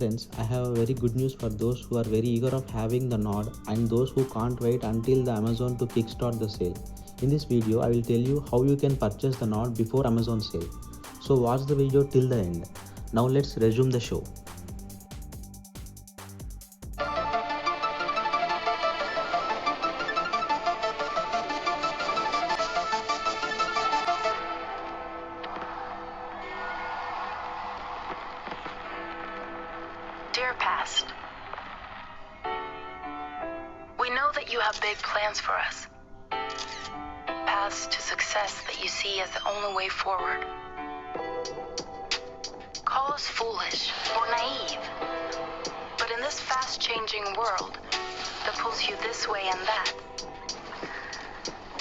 friends, I have a very good news for those who are very eager of having the Nord and those who can't wait until the Amazon to kickstart the sale. In this video, I will tell you how you can purchase the Nord before Amazon sale. So watch the video till the end. Now let's resume the show. Dear past, we know that you have big plans for us. Paths to success that you see as the only way forward. Call us foolish or naive, but in this fast-changing world that pulls you this way and that,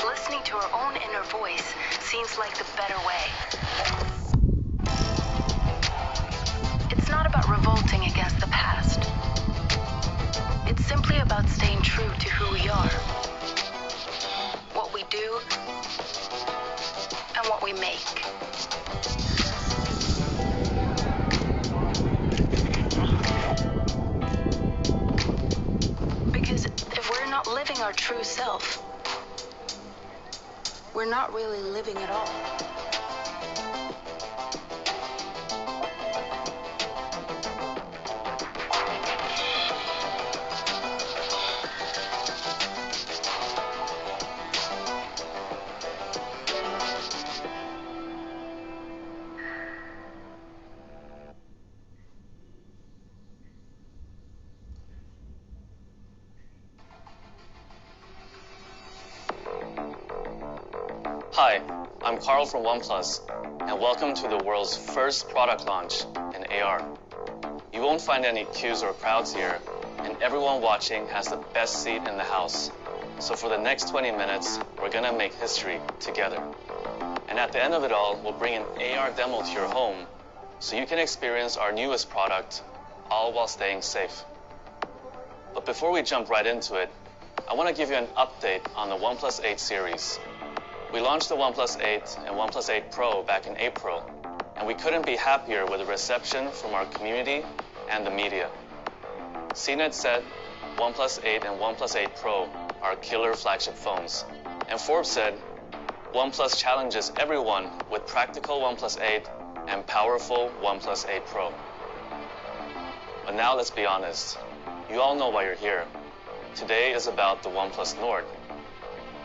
listening to our own inner voice seems like the better way. It's not about revolting against the past. It's simply about staying true to who we are, what we do, and what we make. Because if we're not living our true self, we're not really living at all. Hi, I'm Carl from Oneplus, and welcome to the world's first product launch in AR. You won't find any queues or crowds here, and everyone watching has the best seat in the house. So for the next 20 minutes, we're gonna make history together. And at the end of it all, we'll bring an AR demo to your home, so you can experience our newest product, all while staying safe. But before we jump right into it, I want to give you an update on the OnePlus 8 series. We launched the OnePlus 8 and OnePlus 8 Pro back in April, and we couldn't be happier with the reception from our community and the media. CNET said OnePlus 8 and OnePlus 8 Pro are killer flagship phones, and Forbes said OnePlus challenges everyone with practical OnePlus 8 and powerful OnePlus 8 Pro. But now let's be honest, you all know why you're here. Today is about the OnePlus Nord.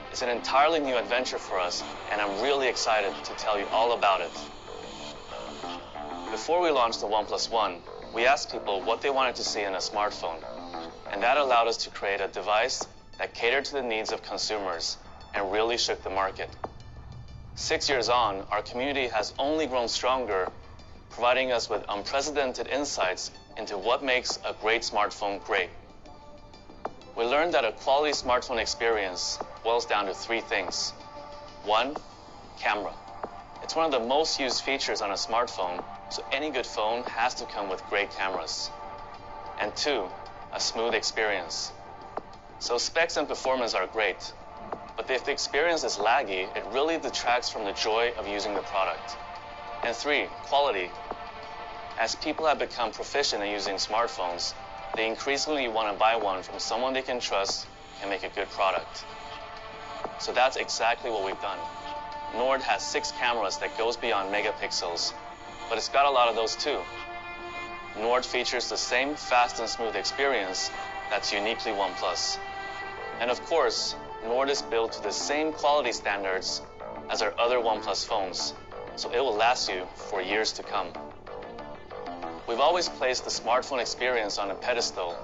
It's an entirely new adventure for us, and I'm really excited to tell you all about it. Before we launched the OnePlus One, we asked people what they wanted to see in a smartphone, and that allowed us to create a device that catered to the needs of consumers and really shook the market. 6 years on, our community has only grown stronger, providing us with unprecedented insights into what makes a great smartphone great. We learned that a quality smartphone experience boils down to three things. 1, camera. It's one of the most used features on a smartphone, so any good phone has to come with great cameras. And 2, a smooth experience. So specs and performance are great, but if the experience is laggy, it really detracts from the joy of using the product. And 3, quality. As people have become proficient in using smartphones, they increasingly want to buy one from someone they can trust and make a good product. So that's exactly what we've done. Nord has 6 cameras that goes beyond megapixels, but it's got a lot of those too. Nord features the same fast and smooth experience that's uniquely OnePlus. And of course, Nord is built to the same quality standards as our other OnePlus phones, so it will last you for years to come. We've always placed the smartphone experience on a pedestal,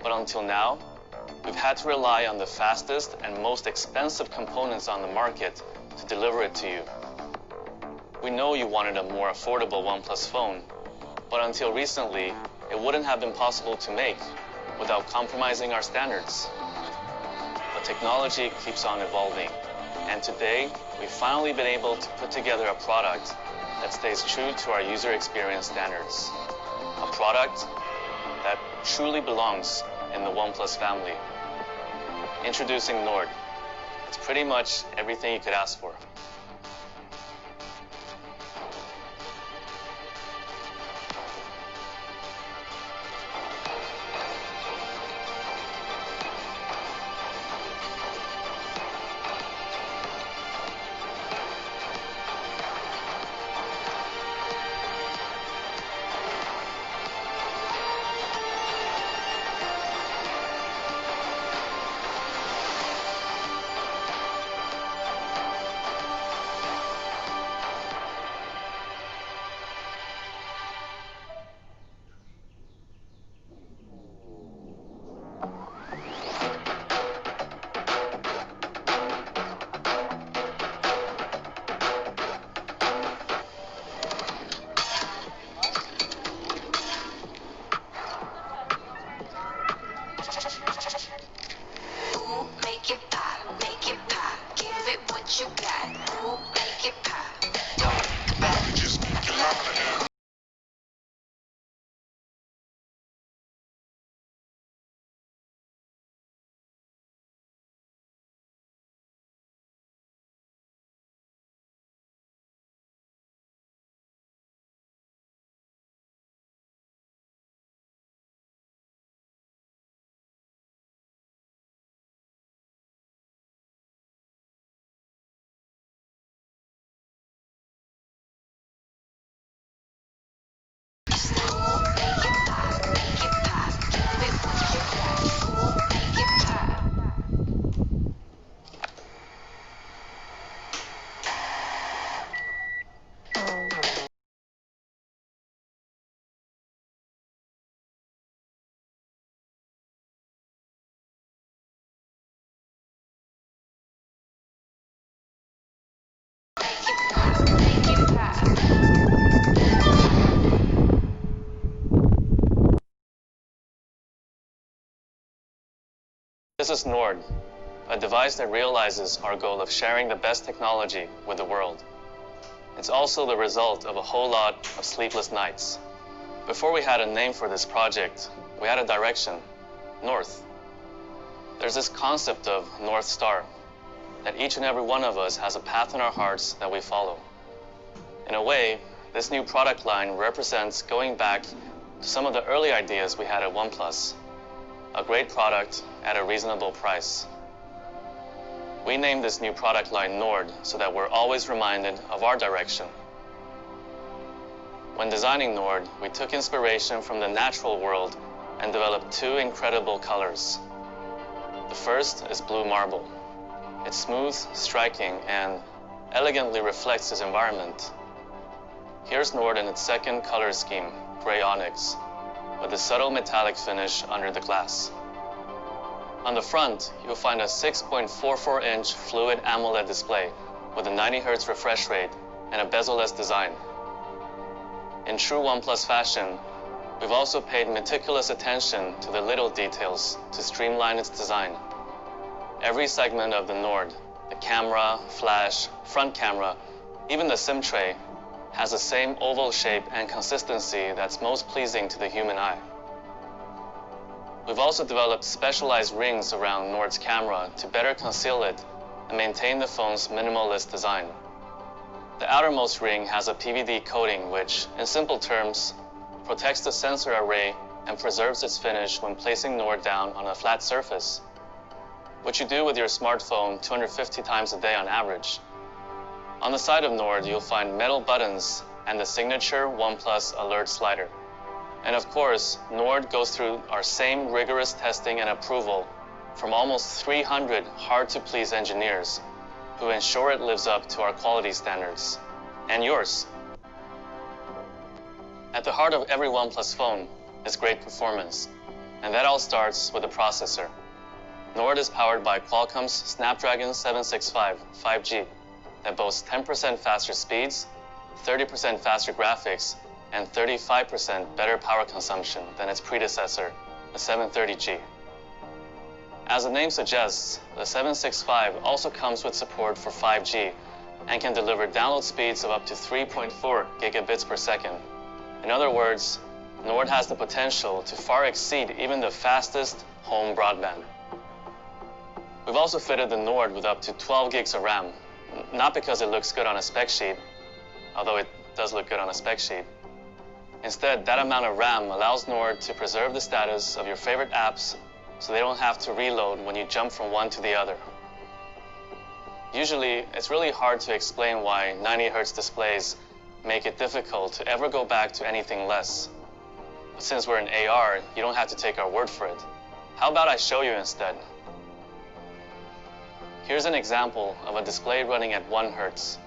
but until now, we've had to rely on the fastest and most expensive components on the market to deliver it to you. We know you wanted a more affordable OnePlus phone, but until recently, it wouldn't have been possible to make without compromising our standards. But technology keeps on evolving, and today, we've finally been able to put together a product that stays true to our user experience standards. A product that truly belongs in the OnePlus family. Introducing Nord. It's pretty much everything you could ask for. Ooh, make it pop, make it pop. Give it what you got. Ooh, make it pop. Don't think about it, just make it happen. This is Nord, a device that realizes our goal of sharing the best technology with the world. It's also the result of a whole lot of sleepless nights. Before we had a name for this project, we had a direction, north. There's this concept of North Star, that each and every one of us has a path in our hearts that we follow. In a way, this new product line represents going back to some of the early ideas we had at Oneplus. A great product at a reasonable price. We named this new product line Nord so that we're always reminded of our direction. When designing Nord, we took inspiration from the natural world and developed two incredible colors. The first is blue marble. It's smooth, striking, and elegantly reflects its environment. Here's Nord in its second color scheme, gray onyx, with a subtle metallic finish under the glass. On the front, you'll find a 6.44-inch fluid AMOLED display with a 90 Hz refresh rate and a bezel-less design. In true OnePlus fashion, we've also paid meticulous attention to the little details to streamline its design. Every segment of the Nord, the camera, flash, front camera, even the SIM tray, has the same oval shape and consistency that's most pleasing to the human eye. We've also developed specialized rings around Nord's camera to better conceal it and maintain the phone's minimalist design. The outermost ring has a PVD coating which, in simple terms, protects the sensor array and preserves its finish when placing Nord down on a flat surface, which you do with your smartphone 250 times a day on average. On the side of Nord, you'll find metal buttons and the signature OnePlus alert slider. And of course, Nord goes through our same rigorous testing and approval from almost 300 hard-to-please engineers who ensure it lives up to our quality standards, and yours. At the heart of every OnePlus phone is great performance, and that all starts with the processor. Nord is powered by Qualcomm's Snapdragon 765 5G that boasts 10% faster speeds, 30% faster graphics, and 35% better power consumption than its predecessor, the 730G. As the name suggests, the 765 also comes with support for 5G and can deliver download speeds of up to 3.4 gigabits per second. In other words, Nord has the potential to far exceed even the fastest home broadband. We've also fitted the Nord with up to 12 gigs of RAM, not because it looks good on a spec sheet, although it does look good on a spec sheet. Instead, that amount of RAM allows Nord to preserve the status of your favorite apps so they don't have to reload when you jump from one to the other. Usually, it's really hard to explain why 90 Hz displays make it difficult to ever go back to anything less. But since we're in AR, you don't have to take our word for it. How about I show you instead? Here's an example of a display running at 1 Hz.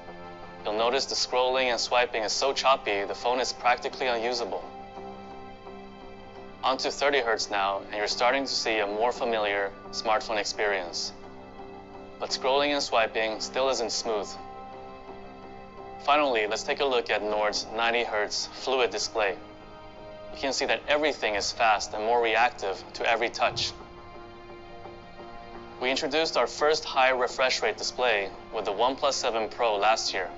You'll notice the scrolling and swiping is so choppy, the phone is practically unusable. Onto 30 Hz now, and you're starting to see a more familiar smartphone experience. But scrolling and swiping still isn't smooth. Finally, let's take a look at Nord's 90 Hz fluid display. You can see that everything is fast and more reactive to every touch. We introduced our first high refresh rate display with the OnePlus 7 Pro last year.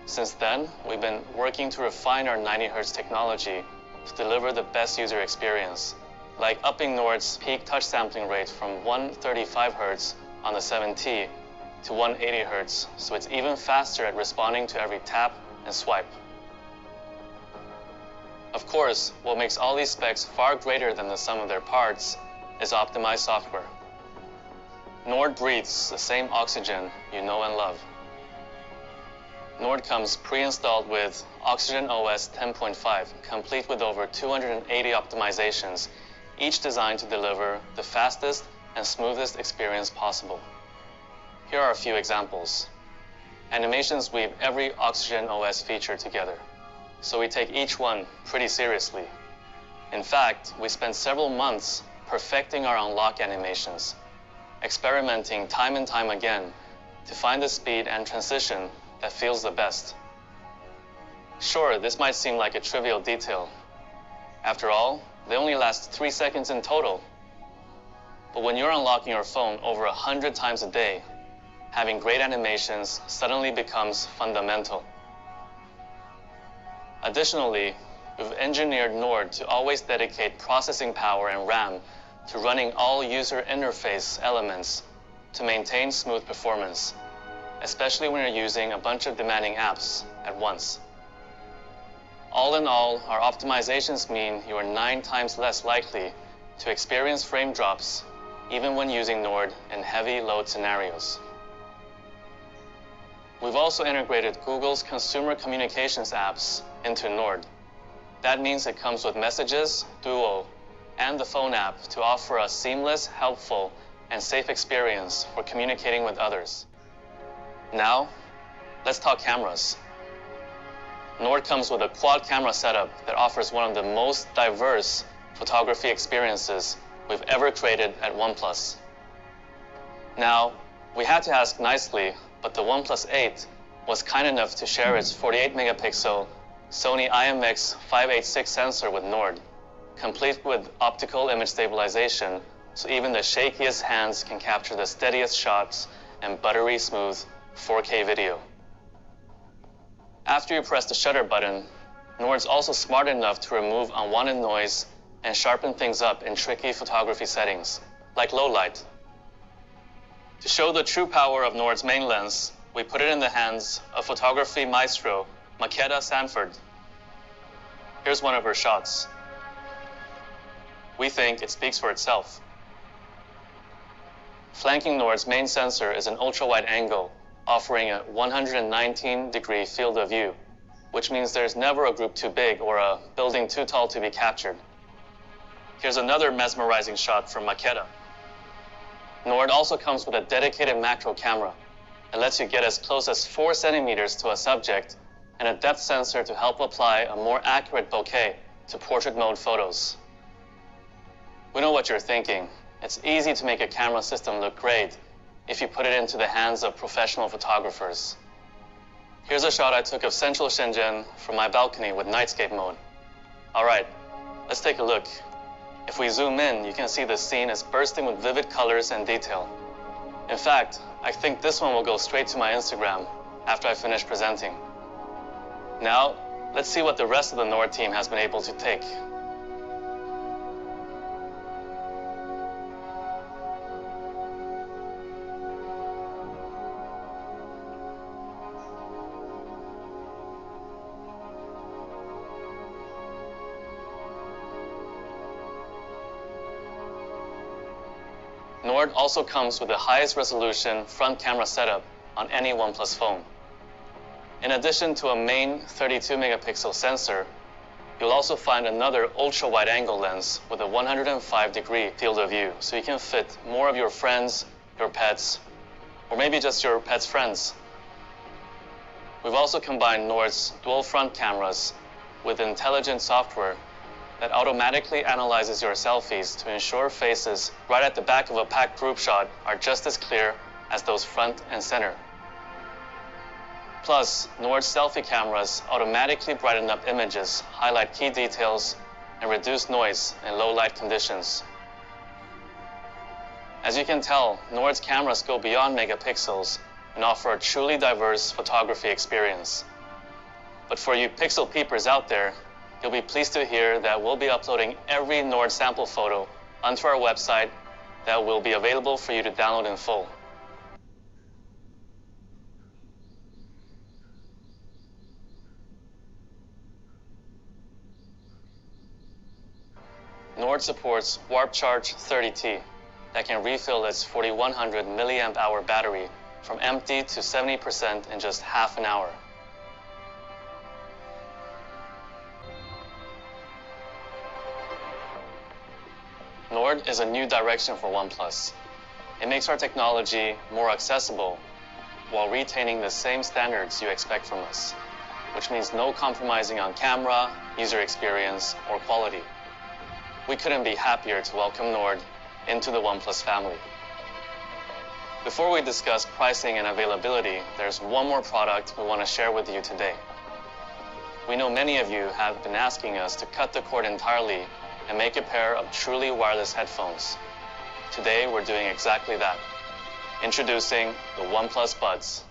Since then, we've been working to refine our 90Hz technology to deliver the best user experience, like upping Nord's peak touch sampling rate from 135 Hz on the 7T to 180 Hz, so it's even faster at responding to every tap and swipe. Of course, what makes all these specs far greater than the sum of their parts is optimized software. Nord breathes the same oxygen you know and love. Nord comes pre-installed with Oxygen OS 10.5, complete with over 280 optimizations, each designed to deliver the fastest and smoothest experience possible. Here are a few examples. Animations weave every Oxygen OS feature together, so we take each one pretty seriously. In fact, we spent several months perfecting our unlock animations, experimenting time and time again to find the speed and transition that feels the best. Sure, this might seem like a trivial detail. After all, they only last 3 seconds in total. But when you're unlocking your phone over 100 times a day, having great animations suddenly becomes fundamental. Additionally, we've engineered Nord to always dedicate processing power and RAM to running all user interface elements to maintain smooth performance, especially when you're using a bunch of demanding apps at once. All in all, our optimizations mean you are 9 times less likely to experience frame drops even when using Nord in heavy load scenarios. We've also integrated Google's consumer communications apps into Nord. That means it comes with Messages, Duo, and the phone app to offer a seamless, helpful, and safe experience for communicating with others. Now, let's talk cameras. Nord comes with a quad camera setup that offers one of the most diverse photography experiences we've ever created at OnePlus. Now, we had to ask nicely, but the OnePlus 8 was kind enough to share its 48 megapixel Sony IMX586 sensor with Nord, complete with optical image stabilization, so even the shakiest hands can capture the steadiest shots and buttery smooth 4K video. After you press the shutter button, Nord's also smart enough to remove unwanted noise and sharpen things up in tricky photography settings, like low light. To show the true power of Nord's main lens, we put it in the hands of photography maestro Makeda Sanford. Here's one of her shots. We think it speaks for itself. Flanking Nord's main sensor is an ultra-wide angle, offering a 119-degree field of view, which means there's never a group too big or a building too tall to be captured. Here's another mesmerizing shot from Makeda. Nord also comes with a dedicated macro camera that lets you get as close as 4 centimeters to a subject and a depth sensor to help apply a more accurate bokeh to portrait mode photos. We know what you're thinking. It's easy to make a camera system look great if you put it into the hands of professional photographers. Here's a shot I took of central Shenzhen from my balcony with nightscape mode. All right, let's take a look. If we zoom in, you can see the scene is bursting with vivid colors and detail. In fact, I think this one will go straight to my Instagram after I finish presenting. Now, let's see what the rest of the Nord team has been able to take. Nord also comes with the highest resolution front camera setup on any OnePlus phone. In addition to a main 32 megapixel sensor, you'll also find another ultra-wide angle lens with a 105-degree field of view, so you can fit more of your friends, your pets, or maybe just your pet's friends. We've also combined Nord's dual front cameras with intelligent software that automatically analyzes your selfies to ensure faces right at the back of a packed group shot are just as clear as those front and center. Plus, Nord's selfie cameras automatically brighten up images, highlight key details, and reduce noise in low light conditions. As you can tell, Nord's cameras go beyond megapixels and offer a truly diverse photography experience. But for you pixel peepers out there, you'll be pleased to hear that we'll be uploading every Nord sample photo onto our website that will be available for you to download in full. Nord supports Warp Charge 30T that can refill its 4100 milliamp hour battery from empty to 70% in just half an hour. Nord is a new direction for OnePlus. It makes our technology more accessible while retaining the same standards you expect from us, which means no compromising on camera, user experience, or quality. We couldn't be happier to welcome Nord into the OnePlus family. Before we discuss pricing and availability, there's one more product we want to share with you today. We know many of you have been asking us to cut the cord entirely and make a pair of truly wireless headphones. Today, we're doing exactly that. Introducing the OnePlus Buds.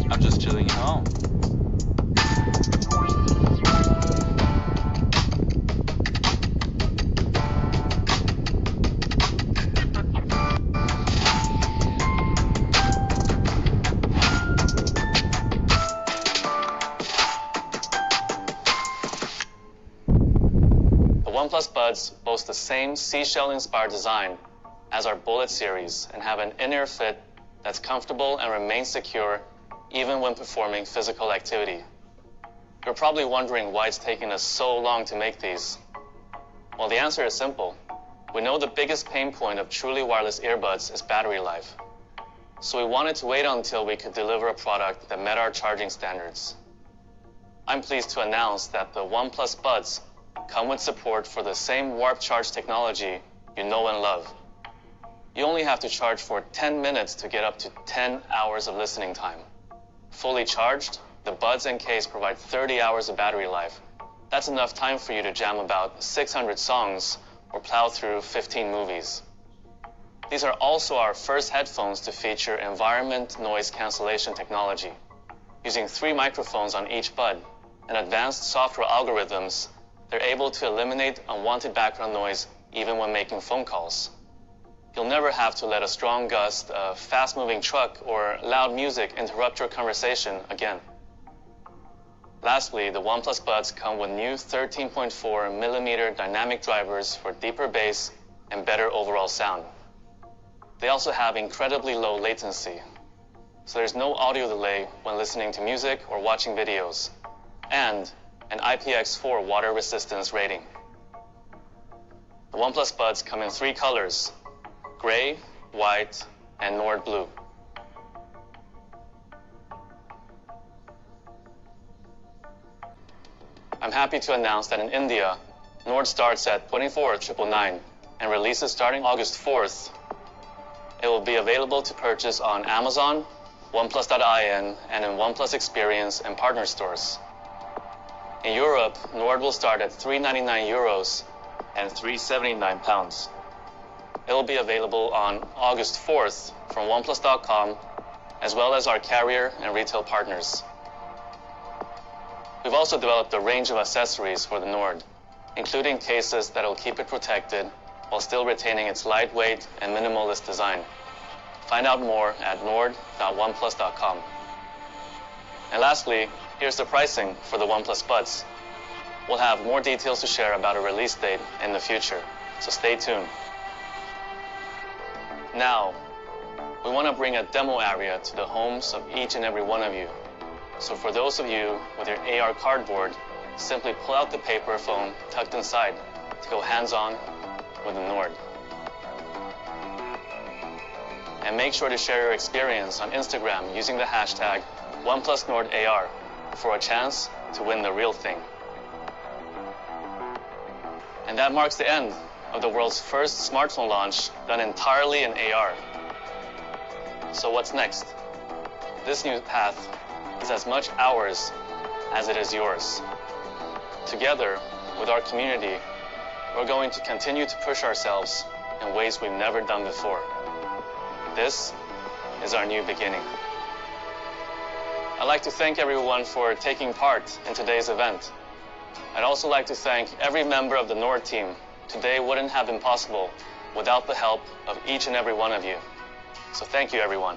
I'm just chilling at home. The OnePlus Buds boast the same seashell-inspired design as our Bullet series and have an in-ear fit that's comfortable and remains secure even when performing physical activity. You're probably wondering why it's taken us so long to make these. Well, the answer is simple. We know the biggest pain point of truly wireless earbuds is battery life. So we wanted to wait until we could deliver a product that met our charging standards. I'm pleased to announce that the OnePlus Buds come with support for the same Warp Charge technology you know and love. You only have to charge for 10 minutes to get up to 10 hours of listening time. Fully charged, the Buds and case provide 30 hours of battery life. That's enough time for you to jam about 600 songs or plow through 15 movies. These are also our first headphones to feature environment noise cancellation technology. Using 3 microphones on each bud and advanced software algorithms, they're able to eliminate unwanted background noise even when making phone calls. You'll never have to let a strong gust, a fast-moving truck, or loud music interrupt your conversation again. Lastly, the OnePlus Buds come with new 13.4mm dynamic drivers for deeper bass and better overall sound. They also have incredibly low latency, so there's no audio delay when listening to music or watching videos, and an IPX4 water resistance rating. The OnePlus Buds come in 3 colors: gray, white, and Nord blue. I'm happy to announce that in India, Nord starts at 24,999 and releases starting August 4th. It will be available to purchase on Amazon, OnePlus.in, and in OnePlus Experience and partner stores. In Europe, Nord will start at €399 and £379. It will be available on August 4th from OnePlus.com, as well as our carrier and retail partners. We've also developed a range of accessories for the Nord, including cases that will keep it protected while still retaining its lightweight and minimalist design. Find out more at nord.oneplus.com. And lastly, here's the pricing for the OnePlus Buds. We'll have more details to share about a release date in the future, so stay tuned. Now, we want to bring a demo area to the homes of each and every one of you. So for those of you with your AR cardboard, simply pull out the paper phone tucked inside to go hands-on with the Nord. And make sure to share your experience on Instagram using the hashtag Oneplus Nord AR for a chance to win the real thing. And that marks the end of the world's first smartphone launch done entirely in AR. So what's next? This new path is as much ours as it is yours. Together, with our community, we're going to continue to push ourselves in ways we've never done before. This is our new beginning. I'd like to thank everyone for taking part in today's event. I'd also like to thank every member of the Nord team. Today wouldn't have been possible without the help of each and every one of you. So thank you, everyone.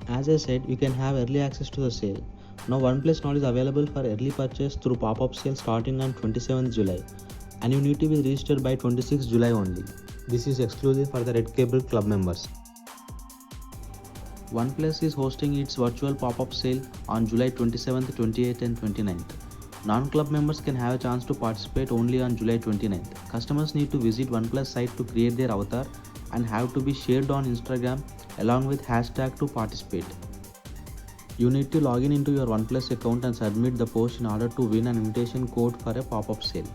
As I said, you can have early access to the sale. Now OnePlus Nord is available for early purchase through pop-up sale starting on 27th July, and you need to be registered by 26th July only. This is exclusive for the Red Cable Club members. OnePlus is hosting its virtual pop-up sale on July 27th, 28th and 29th. Non-club members can have a chance to participate only on July 29th. Customers need to visit OnePlus site to create their avatar and have to be shared on Instagram along with hashtag to participate. You need to log in into your OnePlus account and submit the post in order to win an invitation code for a pop-up sale.